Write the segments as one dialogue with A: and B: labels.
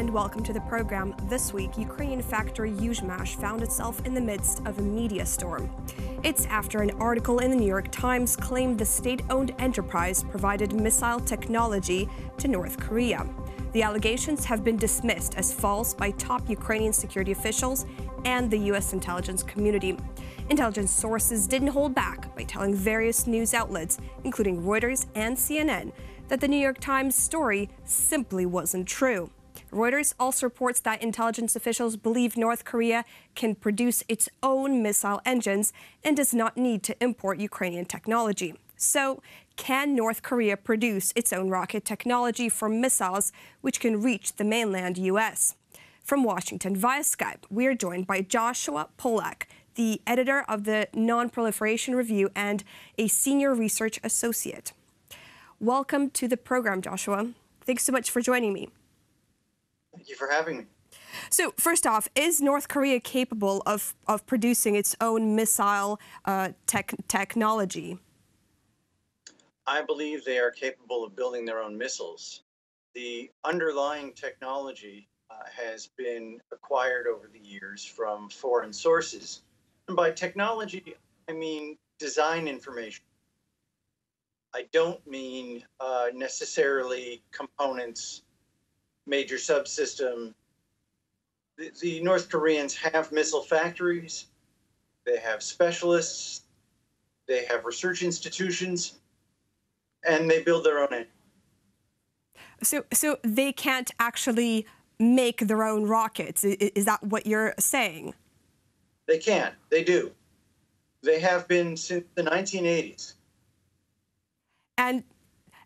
A: and welcome to the program. This week, Ukrainian factory Yuzhmash found itself in the midst of a media storm. It's after an article in the New York Times claimed the state-owned enterprise provided missile technology to North Korea. The allegations have been dismissed as false by top Ukrainian security officials and the U.S. intelligence community. Intelligence sources didn't hold back by telling various news outlets, including Reuters and CNN, that the New York Times story simply wasn't true. Reuters also reports that intelligence officials believe North Korea can produce its own missile engines and does not need to import Ukrainian technology. So, can North Korea produce its own rocket technology for missiles which can reach the mainland U.S.? From Washington via Skype, we are joined by Joshua Pollack, the editor of the Non-Proliferation Review and a senior research associate. Welcome to the program, Joshua. Thanks so much for joining me.
B: Thank you for having me.
A: So first off, is North Korea capable of producing its own missile technology?
B: I believe they are capable of building their own missiles. The underlying technology has been acquired over the years from foreign sources. And by technology, I mean design information. I don't mean necessarily components, major subsystem. The North Koreans have missile factories, they have specialists, they have research institutions, and they build their own engine.
A: So they can't actually make their own rockets. Is that what you're saying?
B: They can. They do. They have been since the 1980s.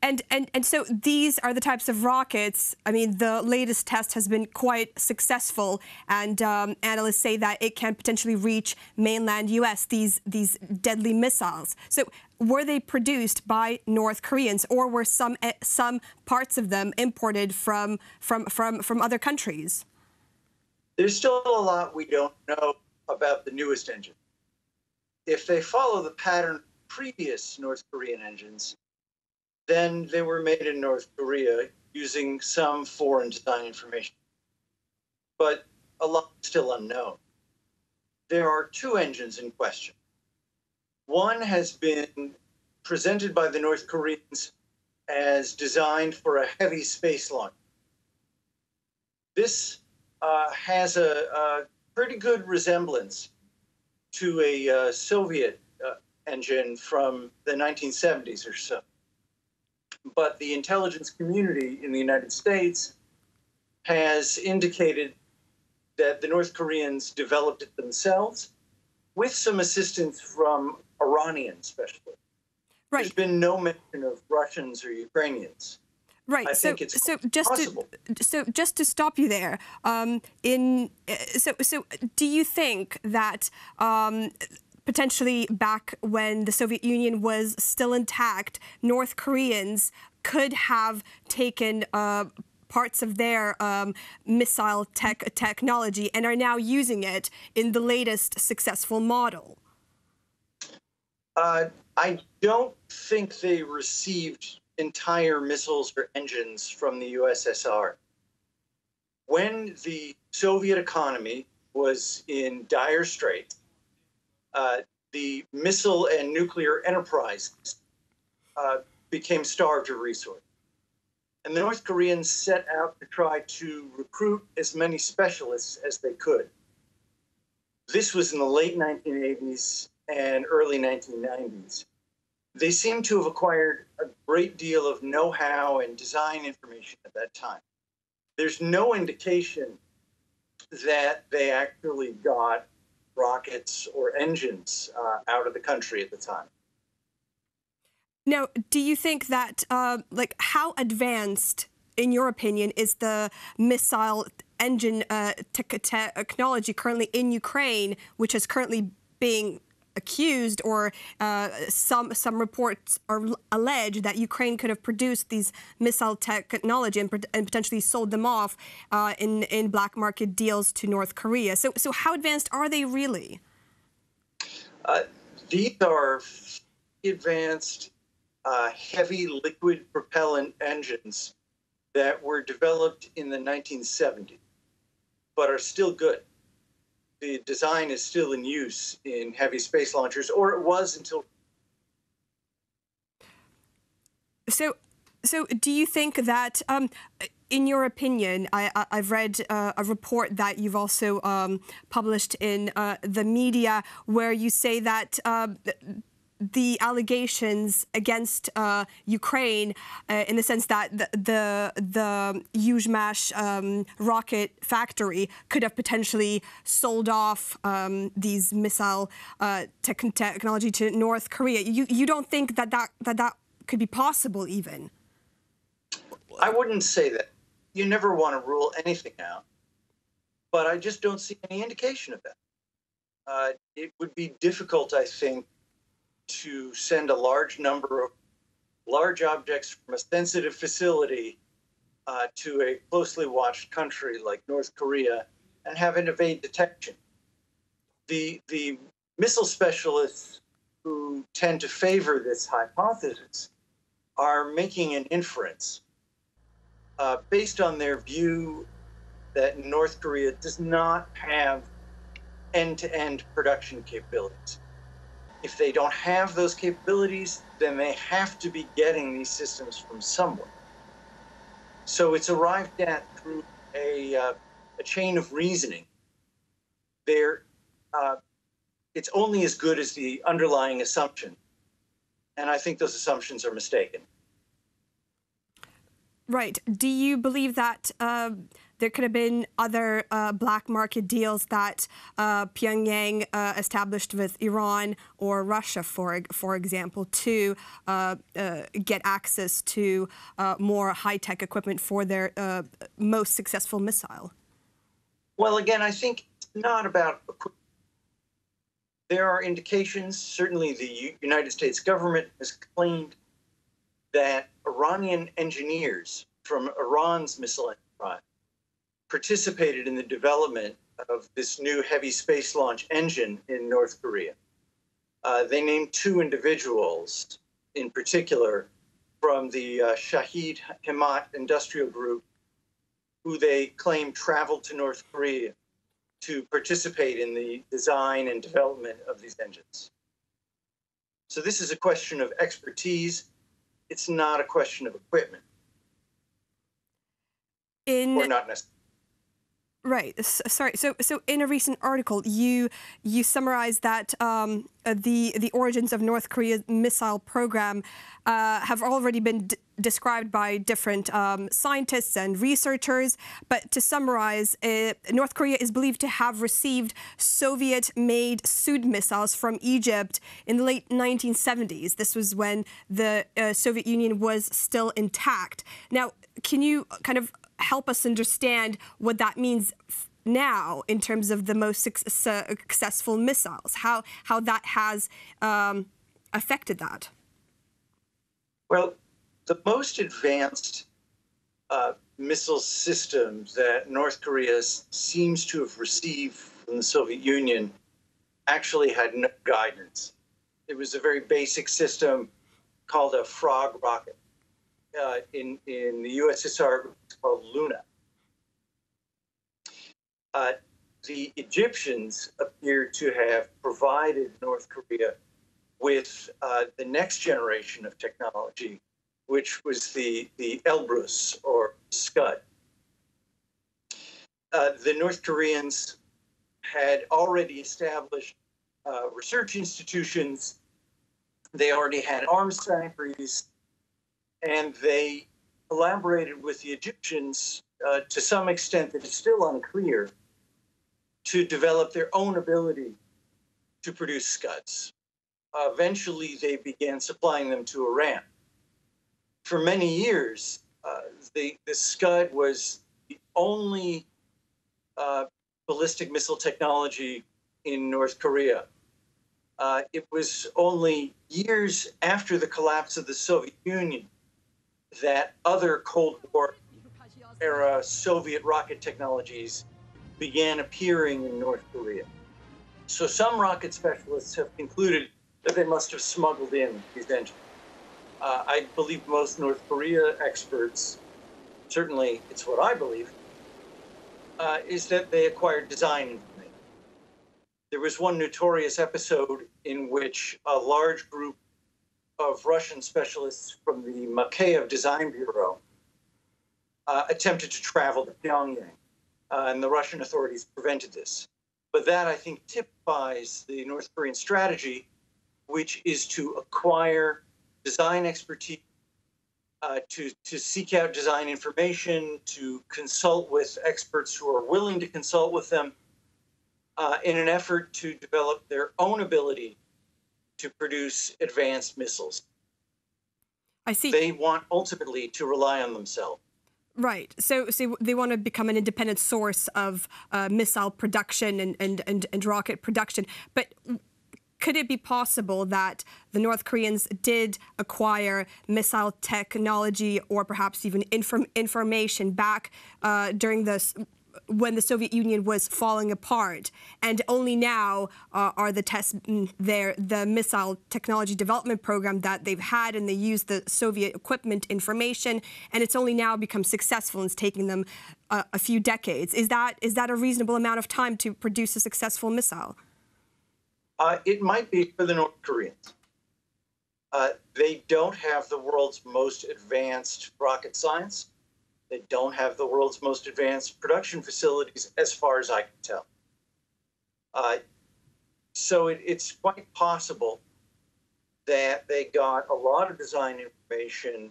A: And so these are the types of rockets. I mean, the latest test has been quite successful, and analysts say that it can potentially reach mainland U.S. These deadly missiles. So were they produced by North Koreans, or were some parts of them imported from other countries?
B: There's still a lot we don't know about the newest engine. If they follow the pattern of previous North Korean engines, then they were made in North Korea using some foreign design information. But a lot is still unknown. There are two engines in question. One has been presented by the North Koreans as designed for a heavy space launch. This has a pretty good resemblance to a Soviet engine from the 1970s or so. But the intelligence community in the United States has indicated that the North Koreans developed it themselves with some assistance from Iranian specialists.
A: Right.
B: There's been no mention of Russians or Ukrainians.
A: Right.
B: I think it's possible.
A: So just to stop you there, so do you think that potentially back when the Soviet Union was still intact, North Koreans could have taken parts of their missile technology and are now using it in the latest successful model?
B: I don't think they received entire missiles or engines from the USSR. When the Soviet economy was in dire straits, the missile and nuclear enterprises became starved of resources. And the North Koreans set out to try to recruit as many specialists as they could. This was in the late 1980s and early 1990s. They seem to have acquired a great deal of know-how and design information at that time. There's no indication that they actually got rockets or engines out of the country at the time.
A: Now, do you think that, how advanced, in your opinion, is the missile engine technology currently in Ukraine, which is currently being accused, or some reports are allege that Ukraine could have produced these missile technology and potentially sold them off in black market deals to North Korea. So how advanced are they really?
B: These are advanced heavy liquid propellant engines that were developed in the 1970s, but are still good. The design is still in use in heavy space launchers, or it was until.
A: So do you think that, in your opinion, I've read a report that you've also published in the media where you say that the allegations against Ukraine, in the sense that the UATV rocket factory could have potentially sold off these missile technology to North Korea. You don't think that could be possible even?
B: I wouldn't say that. You never want to rule anything out, but I just don't see any indication of that. It would be difficult, I think, to send a large number of large objects from a sensitive facility to a closely watched country like North Korea and have it evade detection. The missile specialists who tend to favor this hypothesis are making an inference based on their view that North Korea does not have end-to-end production capabilities. If they don't have those capabilities, then they have to be getting these systems from somewhere. So it's arrived at through a chain of reasoning. It's only as good as the underlying assumption, and I think those assumptions are mistaken.
A: Right. Do you believe that there could have been other black market deals that Pyongyang established with Iran or Russia, for example, to get access to more high-tech equipment for their most successful missile?
B: Well, again, I think it's not about equipment. There are indications, certainly the United States government has claimed that Iranian engineers from Iran's missile enterprise participated in the development of this new heavy space launch engine in North Korea. They named two individuals in particular from the Shahid Himmat industrial group who they claim traveled to North Korea to participate in the design and development of these engines. So this is a question of expertise. It's not a question of equipment. Or not necessarily.
A: Right. Sorry. So in a recent article, you summarized that the origins of North Korea's missile program have already been described by different scientists and researchers. But to summarize, North Korea is believed to have received Soviet-made Sud missiles from Egypt in the late 1970s. This was when the Soviet Union was still intact. Now, can you kind of help us understand what that means now in terms of the most successful missiles, how that has affected that?
B: Well, the most advanced missile system that North Korea seems to have received from the Soviet Union actually had no guidance. It was a very basic system called a frog rocket. In the USSR, it's called Luna. The Egyptians appear to have provided North Korea with the next generation of technology, which was the Elbrus or Scud. The North Koreans had already established research institutions. They already had arms factories. And they collaborated with the Egyptians to some extent that is still unclear to develop their own ability to produce Scuds. Eventually, they began supplying them to Iran. For many years, the Scud was the only ballistic missile technology in North Korea. It was only years after the collapse of the Soviet Union that other Cold War era Soviet rocket technologies began appearing in North Korea. So some rocket specialists have concluded that they must have smuggled in these engines. I believe most North Korea experts certainly it's what I believe, is that they acquired design information. There was one notorious episode in which a large group of Russian specialists from the Makeyev Design Bureau attempted to travel to Pyongyang, and the Russian authorities prevented this. But that, I think, typifies the North Korean strategy, which is to acquire design expertise, to seek out design information, to consult with experts who are willing to consult with them in an effort to develop their own ability to produce advanced missiles.
A: I see.
B: They want ultimately to rely on themselves.
A: Right. So they want to become an independent source of missile production and rocket production. But could it be possible that the North Koreans did acquire missile technology or perhaps even information back during when the Soviet Union was falling apart, and only now are the tests there, the missile technology development program that they've had, and they use the Soviet equipment information, and it's only now become successful, and it's taking them a few decades. Is that a reasonable amount of time to produce a successful missile?
B: It might be for the North Koreans. They don't have the world's most advanced rocket science. They don't have the world's most advanced production facilities, as far as I can tell. So it's quite possible that they got a lot of design information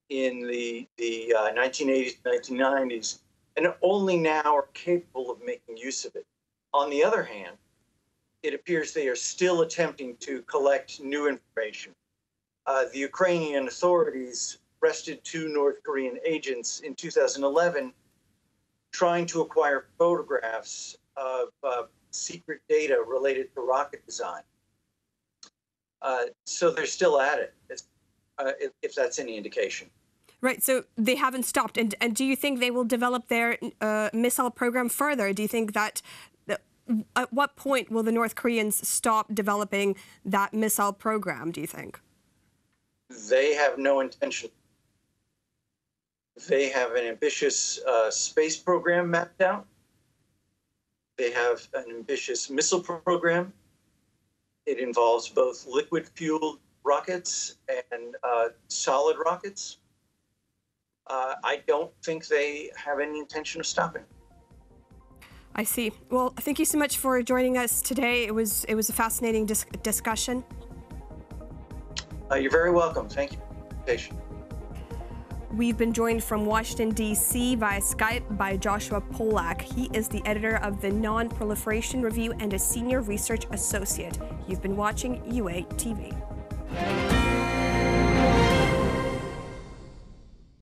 B: in the 1980s, 1990s, and only now are capable of making use of it. On the other hand, it appears they are still attempting to collect new information. The Ukrainian authorities arrested 2 North Korean agents in 2011 trying to acquire photographs of secret data related to rocket design. So they're still at it, if that's any indication.
A: Right, so they haven't stopped. And do you think they will develop their missile program further? Do you think that at what point will the North Koreans stop developing that missile program, do you think?
B: They have no intention. They have an ambitious space program mapped out. They have an ambitious missile program. It involves both liquid-fueled rockets and solid rockets. I don't think they have any intention of stopping.
A: I see. Well, thank you so much for joining us today. It was a fascinating discussion.
B: You're very welcome. Thank you for the invitation.
A: We've been joined from Washington, D.C. via Skype by Joshua Pollack. He is the editor of the Non-Proliferation Review and a senior research associate. You've been watching UATV.